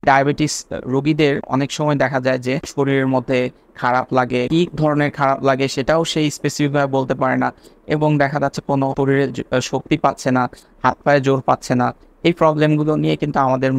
Diabetes রোগীদের অনেক সময় দেখা যায় যে শরীরের মধ্যে খারাপ লাগে, কি ধরনের খারাপ লাগে সেটাও সেই স্পেসিফিক ভাবে বলতে পারে না, এবং দেখা যাচ্ছে কোনো শরীরে শক্তি পাচ্ছে না, হাত পায়ে জোর পাচ্ছে না। এই প্রবলেমগুলো নিয়ে কিন্তু আমাদের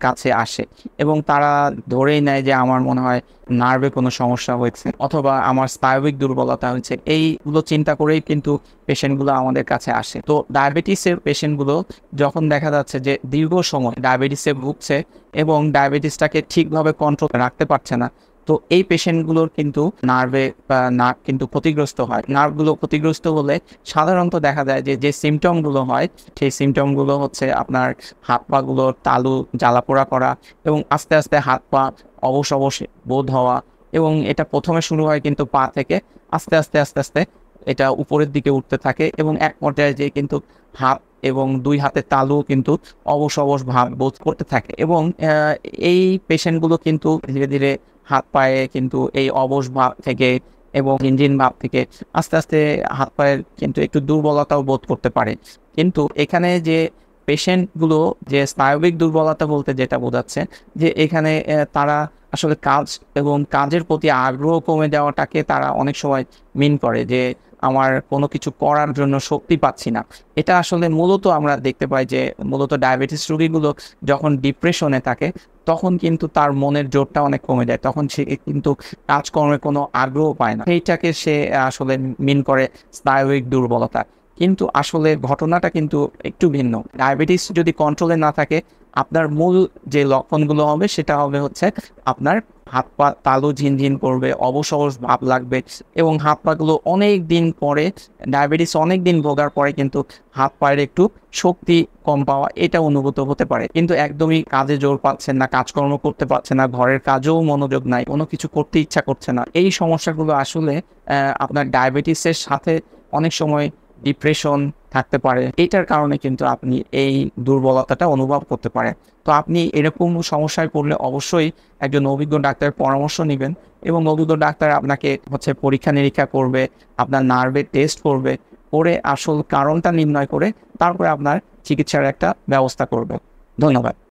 কাছে আসে, এবং তারা ধরেই নেয় যে আমার মনে হয় নার্ভে কোনো সমস্যা হয়েছে অথবা আমার স্নায়বিক দুর্বলতা হয়েছে। এইগুলো চিন্তা করেই কিন্তু পেশেন্টগুলো আমাদের কাছে আসে। তো ডায়াবেটিসের পেশেন্টগুলো যখন দেখা যাচ্ছে যে দীর্ঘ সময় ডায়াবেটিসে ভুগছে এবং ডায়াবেটিসটাকে ঠিকভাবে কন্ট্রোল রাখতে পারছে না, তো এই পেশেন্টগুলোর কিন্তু নার্ভ কিন্তু ক্ষতিগ্রস্ত হয়। নার্ভগুলো ক্ষতিগ্রস্ত হলে সাধারণত দেখা যায় যে যে সিমটমগুলো হয়, সেই সিমটমগুলো হচ্ছে আপনার হাত পাগুলোর তালু জ্বালাপোড়া করা, এবং আস্তে আস্তে হাত পা অবশ অবশ বোধ হওয়া। এবং এটা প্রথমে শুরু হয় কিন্তু পা থেকে, আস্তে আস্তে আস্তে আস্তে এটা উপরের দিকে উঠতে থাকে, এবং এক পর্যায়ে যে কিন্তু হাত এবং দুই হাতের তালু কিন্তু অবশ অবশ ভাব বোধ করতে থাকে। এবং এই পেশেন্টগুলো কিন্তু ধীরে ধীরে হাত পায়ে কিন্তু এই অবশ ভাব থেকে এবং ঝিনঝিন ভাব থেকে আস্তে আস্তে হাত পায়ের কিন্তু একটু দুর্বলতাও বোধ করতে পারে। কিন্তু এখানে যে পেশেন্টগুলো যে স্নায়বিক দুর্বলতা বলতে যেটা বোঝাচ্ছে যে এখানে তারা আসলে কাজ এবং কাজের প্রতি আগ্রহ কমে যাওয়াটাকে তারা অনেক সময় মিন করে যে আমার কোনো কিছু করার জন্য শক্তি পাচ্ছি না। এটা আসলে মূলত আমরা দেখতে পাই যে মূলত ডায়াবেটিস রোগীগুলো যখন ডিপ্রেশনে থাকে তখন কিন্তু তার মনের জোরটা অনেক কমে যায়, তখন সে কিন্তু কাজকর্মে কোনো আগ্রহ পায় না, সেইটাকে সে আসলে মিন করে স্নায়বিক দুর্বলতা। কিন্তু আসলে ঘটনাটা কিন্তু একটু ভিন্ন। ডায়াবেটিস যদি কন্ট্রোলে না থাকে, আপনার মূল যে লক্ষণগুলো হবে সেটা হবে হচ্ছে আপনার হাত পা তালু ঝিনঝিন করবে, অবশ অবশ ভাব লাগবে, এবং হাত পাগুলো অনেক দিন পরে, ডায়াবেটিস অনেক দিন ভোগার পরে কিন্তু হাত পায়ের একটু শক্তি কম পাওয়া এটা অনুভূত হতে পারে। কিন্তু একদমই কাজে জোর পাচ্ছেন না, কাজকর্ম করতে পারছেন না, ঘরের কাজেও মনোযোগ নাই, কোনো কিছু করতে ইচ্ছা করছে না। এই সমস্যাগুলো আসলে আপনার ডায়াবেটিসের সাথে অনেক সময় ডিপ্রেশন থাকতে পারে, এটার কারণে কিন্তু আপনি এই দুর্বলতাটা অনুভব করতে পারেন। তো আপনি এরকম সমস্যায় পড়লে অবশ্যই একজন অভিজ্ঞ ডাক্তারের পরামর্শ নেবেন, এবং অভিজ্ঞ ডাক্তার আপনাকে হচ্ছে পরীক্ষা নিরীক্ষা করবে, আপনার নার্ভের টেস্ট করবে, করে আসল কারণটা নির্ণয় করে তারপরে আপনার চিকিৎসার একটা ব্যবস্থা করবে। ধন্যবাদ।